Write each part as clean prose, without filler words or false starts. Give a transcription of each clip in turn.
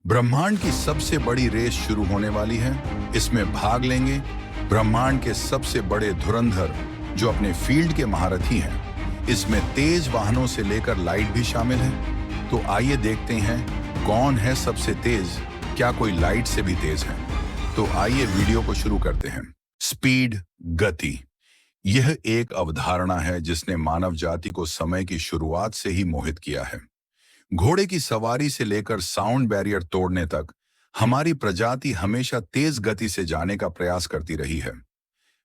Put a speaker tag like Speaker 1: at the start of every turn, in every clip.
Speaker 1: ब्रह्मांड की सबसे बड़ी रेस शुरू होने वाली है। इसमें भाग लेंगे ब्रह्मांड के सबसे बड़े धुरंधर जो अपने फील्ड के महारथी हैं। इसमें तेज वाहनों से लेकर लाइट भी शामिल है। तो आइए देखते हैं कौन है सबसे तेज। क्या कोई लाइट से भी तेज है? तो आइए वीडियो को शुरू करते हैं। स्पीड, गति। यह एक अवधारणा है जिसने मानव जाति को समय की शुरुआत से ही मोहित किया है। घोड़े की सवारी से लेकर साउंड बैरियर तोड़ने तक हमारी प्रजाति हमेशा तेज गति से जाने का प्रयास करती रही है।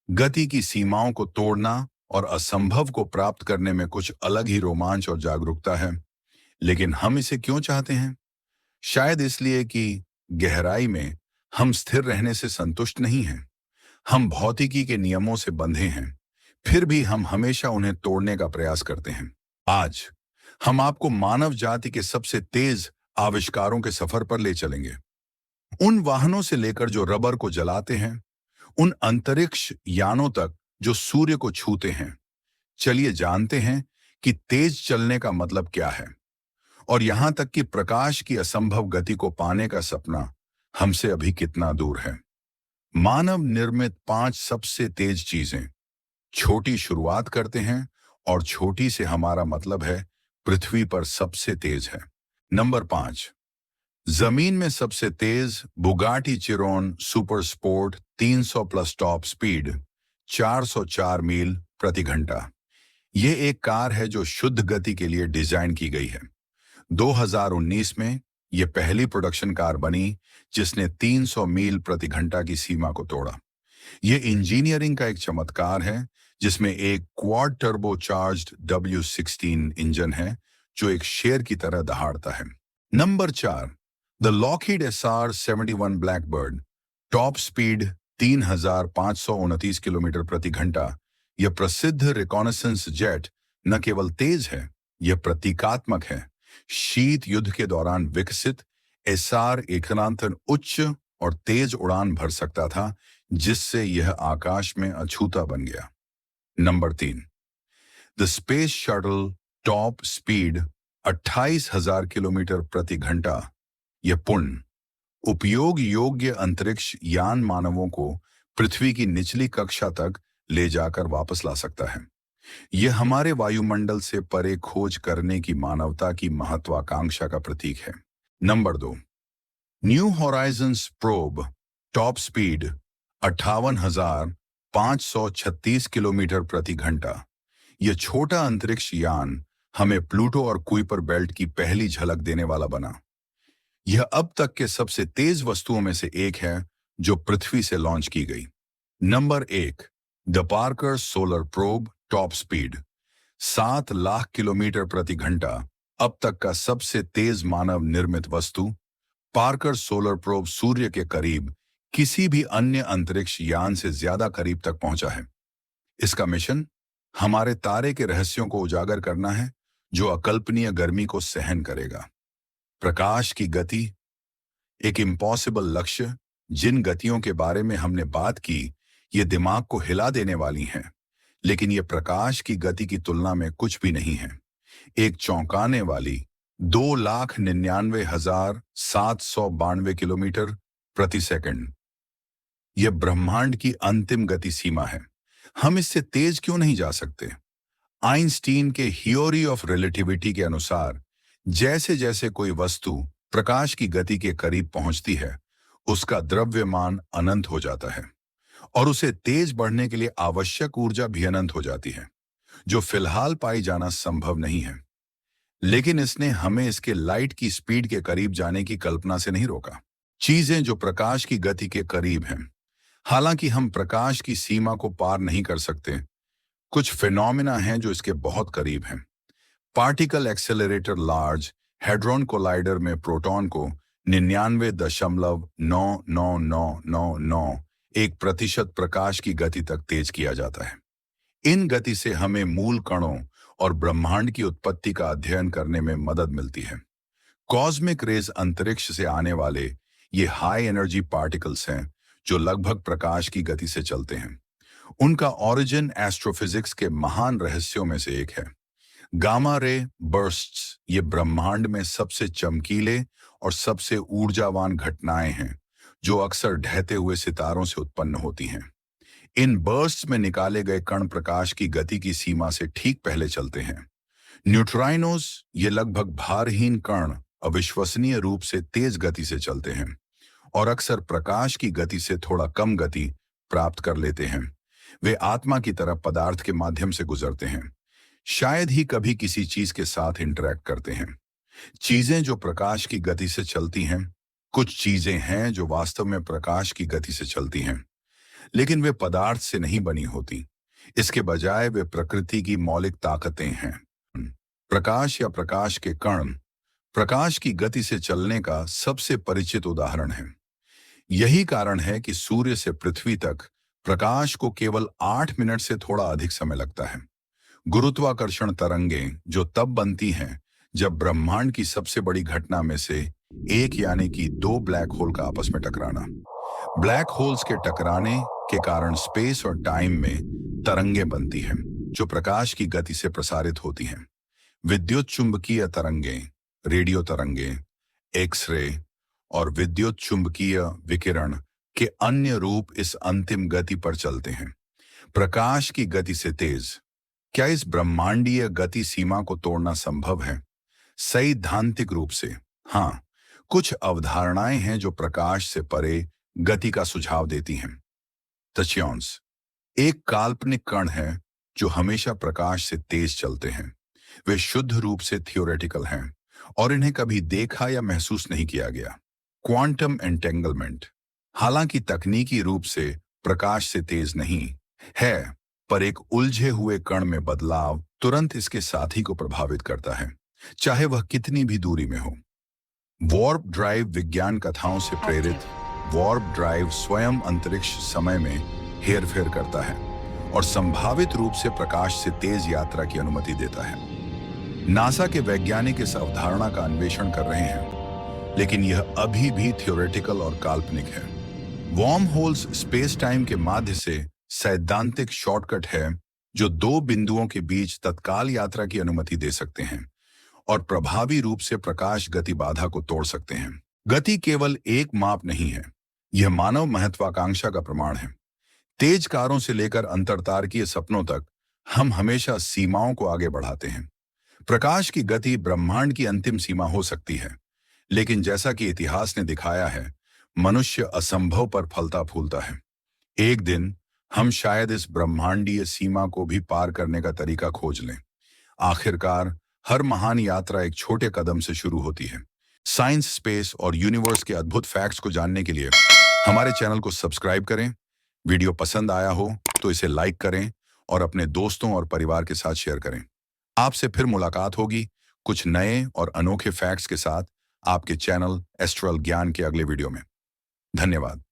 Speaker 1: गति की सीमाओं को तोड़ना और असंभव को प्राप्त करने में कुछ अलग ही रोमांच और जागरूकता है। लेकिन हम इसे क्यों चाहते हैं? शायद इसलिए कि गहराई में हम स्थिर रहने से संतुष्ट नहीं हैं। हम भौतिकी के नियमों से बंधे हैं, फिर भी हम हमेशा उन्हें तोड़ने का प्रयास करते हैं। आज हम आपको मानव जाति के सबसे तेज आविष्कारों के सफर पर ले चलेंगे। उन वाहनों से लेकर जो रबर को जलाते हैं, उन अंतरिक्ष यानों तक जो सूर्य को छूते हैं। चलिए जानते हैं कि तेज चलने का मतलब क्या है, और यहां तक कि प्रकाश की असंभव गति को पाने का सपना हमसे अभी कितना दूर है। मानव निर्मित 5 सबसे तेज चीजें। छोटी शुरुआत करते हैं, और छोटी से हमारा मतलब है पृथ्वी पर सबसे तेज है। नंबर 5, जमीन में सबसे तेज Bugatti Chiron super sport 300 plus top speed 404 मील प्रति घंटा। यह एक कार है जो शुद्ध गति के लिए डिजाइन की गई है। 2019 में यह पहली प्रोडक्शन कार बनी जिसने 300 मील प्रति घंटा की सीमा को तोड़ा। यह इंजीनियरिंग का एक चमत्कार है जिसमें एक quad turbo charged W16 engine है जो एक शेर की तरह दहाड़ता है। Number 4, the Lockheed SR-71 Blackbird, top speed 3529 kilometre प्रति घंटा। यह प्रसिद्ध रिकॉनेसेंस जेट न केवल तेज है, यह प्रतीकात्मक है। शीत युद्ध के दौरान विकसित SR-1 उच्च और तेज उड़ान भर सकता था, जिससे यह आकाश में अछूता बन गया। Number 3, the space shuttle, top speed 28,000 kilometre प्रति घंटा। यह पूर्ण उपयोग योग्य अंतरिक्ष यान मानवों को पृथ्वी की निचली कक्षा तक ले जाकर वापस ला सकता है। यह हमारे वायुमंडल से परे खोज करने की मानवता की महत्वाकांक्षा का प्रतीक है। Number 2, new horizons probe, top speed 58,536 kilometre प्रति घंटा। यह छोटा अंतरिक्ष यान हमें प्लूटो और कुइपर बेल्ट की पहली झलक देने वाला बना। यह अब तक के सबसे तेज वस्तुओं में से एक है जो पृथ्वी से लॉन्च की गई। Number 1, the Parker solar probe, top speed 7 lakh kilometre प्रति घंटा। अब तक का सबसे तेज मानव निर्मित वस्तु पार्कर सोलर प्रोब सूर्य के करीब किसी भी अन्य अंतरिक्ष यान से ज्यादा करीब तक पहुंचा है। इसका मिशन हमारे तारे के रहस्यों को उजागर करना है जो अकल्पनीय गर्मी को सहन करेगा। प्रकाश की गति, एक इम्पॉसिबल लक्ष्य। जिन गतियों के बारे में हमने बात की, ये दिमाग को हिला देने वाली हैं, लेकिन ये प्रकाश की गति की तुलना में कुछ भी नहीं है। एक चौंकाने वाली 2,99,792 किलोमीटर प्रति सेकंड। यह ब्रह्मांड की अंतिम गति सीमा है। हम इससे तेज क्यों नहीं जा सकते? आइंस्टीन के थ्योरी ऑफ रिलेटिविटी के अनुसार जैसे जैसे कोई वस्तु प्रकाश की गति के करीब पहुंचती है, उसका द्रव्यमान अनंत हो जाता है, और उसे तेज बढ़ने के लिए आवश्यक ऊर्जा भी अनंत हो जाती है, जो फिलहाल पाई जाना संभव नहीं है। लेकिन इसने हमें इसके लाइट की स्पीड के करीब जाने की कल्पना से नहीं रोका। चीजें जो प्रकाश की गति के करीब हैं, हालांकि हम प्रकाश की सीमा को पार नहीं कर सकते, कुछ फिनोमिना हैं जो इसके बहुत करीब हैं। Particle accelerator large hadron collider में प्रोटॉन को 99.9999991% प्रकाश की गति तक तेज किया जाता है। इन गति से हमें मूल कणों और ब्रह्मांड की उत्पत्ति का अध्ययन करने में मदद मिलती है। कॉस्मिक रेज अंतरिक्ष से आने वाले ये हाई एनर्जी पार्टिकल्स हैं जो लगभग प्रकाश की गति से चलते हैं। उनका ओरिजिन एस्ट्रोफिजिक्स के महान रहस्यों में से एक है। गामा रे बर्स्ट्स ये ब्रह्मांड में सबसे चमकीले और सबसे ऊर्जावान घटनाएं हैं जो अक्सर ढहते हुए सितारों से उत्पन्न होती हैं। इन बर्स्ट्स में निकाले गए कण प्रकाश की गति की सीमा से ठीक पहले चलते हैं। न्यूट्राइनोज ये लगभग भारहीन कण अविश्वसनीय रूप से तेज गति से चलते हैं और अक्सर प्रकाश की गति से थोड़ा कम गति प्राप्त कर लेते हैं। वे आत्मा की तरफ पदार्थ के माध्यम से गुजरते हैं, शायद ही कभी किसी चीज के साथ इंटरैक्ट करते हैं। चीजें जो प्रकाश की गति से चलती हैं, कुछ चीजें हैं जो वास्तव में प्रकाश की गति से चलती हैं, लेकिन वे पदार्थ से नहीं बनी होती। इसके बजाय वे प्रकृति की मौलिक ताकतें हैं। प्रकाश या प्रकाश के कण प्रकाश की गति से चलने का सबसे परिचित उदाहरण है। यही कारण है कि सूर्य से पृथ्वी तक प्रकाश को केवल 8 मिनट से थोड़ा अधिक समय लगता है। गुरुत्वाकर्षण तरंगें जो तब बनती हैं जब ब्रह्मांड की सबसे बड़ी घटना में से एक यानी कि दो ब्लैक होल का आपस में टकराना। ब्लैक होल्स के टकराने के कारण स्पेस और टाइम में तरंगें बनती हैं जो प्रकाश की गति से प्रसारित होती हैं। विद्युत चुंबकीय तरंगें, रेडियो तरंगें, एक्सरे और विद्युत चुंबकीय विकिरण के अन्य रूप इस अंतिम गति पर चलते हैं, प्रकाश की गति से तेज। क्या इस ब्रह्मांडीय गति सीमा को तोड़ना संभव है? सैद्धांतिक रूप से हाँ। कुछ अवधारणाएं हैं जो प्रकाश से परे गति का सुझाव देती हैं। तचियॉन्स एक काल्पनिक कण है जो हमेशा प्रकाश से तेज चलते हैं। वे शुद्ध रूप से थियोरेटिकल हैं और इन्हें कभी देखा या महसूस नहीं किया गया। क्वांटम एंटेंगलमेंट हालांकि तकनीकी रूप से प्रकाश से तेज नहीं है, पर एक उलझे हुए कण में बदलाव तुरंत इसके साथी को प्रभावित करता है, चाहे वह कितनी भी दूरी में हो। वॉर्प ड्राइव विज्ञान कथाओं से प्रेरित वॉर्प ड्राइव स्वयं अंतरिक्ष समय में हेरफेर करता है और संभावित रूप से प्रकाश से तेज यात्रा की अनुमति देता है। नासा के वैज्ञानिक इस अवधारणा का अन्वेषण कर रहे हैं, लेकिन यह अभी भी थियोरेटिकल और काल्पनिक है। वॉर्म होल्स स्पेस टाइम के माध्य से सैद्धांतिक शॉर्टकट है जो दो बिंदुओं के बीच तत्काल यात्रा की अनुमति दे सकते हैं और प्रभावी रूप से प्रकाश गति बाधा को तोड़ सकते हैं। गति केवल एक माप नहीं है, यह मानव महत्वाकांक्षा का प्रमाण है। तेज कारों से लेकर अंतरतारकीय सपनों तक हम हमेशा सीमाओं को आगे बढ़ाते हैं। प्रकाश की गति ब्रह्मांड की अंतिम सीमा हो सकती है, लेकिन जैसा कि इतिहास ने दिखाया है, मनुष्य असंभव पर फलता फूलता है। एक दिन हम शायद इस ब्रह्मांडीय सीमा को भी पार करने का तरीका खोज लें। आखिरकार हर महान यात्रा एक छोटे कदम से शुरू होती है। साइंस, स्पेस और यूनिवर्स के अद्भुत फैक्ट्स को जानने के लिए हमारे चैनल को सब्सक्राइब करें। वीडियो पसंद आया हो तो इसे लाइक करें और अपने दोस्तों और परिवार के साथ शेयर करें। आपसे फिर मुलाकात होगी कुछ नए और अनोखे फैक्ट्स के साथ आपके चैनल एस्ट्रल ज्ञान के अगले वीडियो में। धन्यवाद।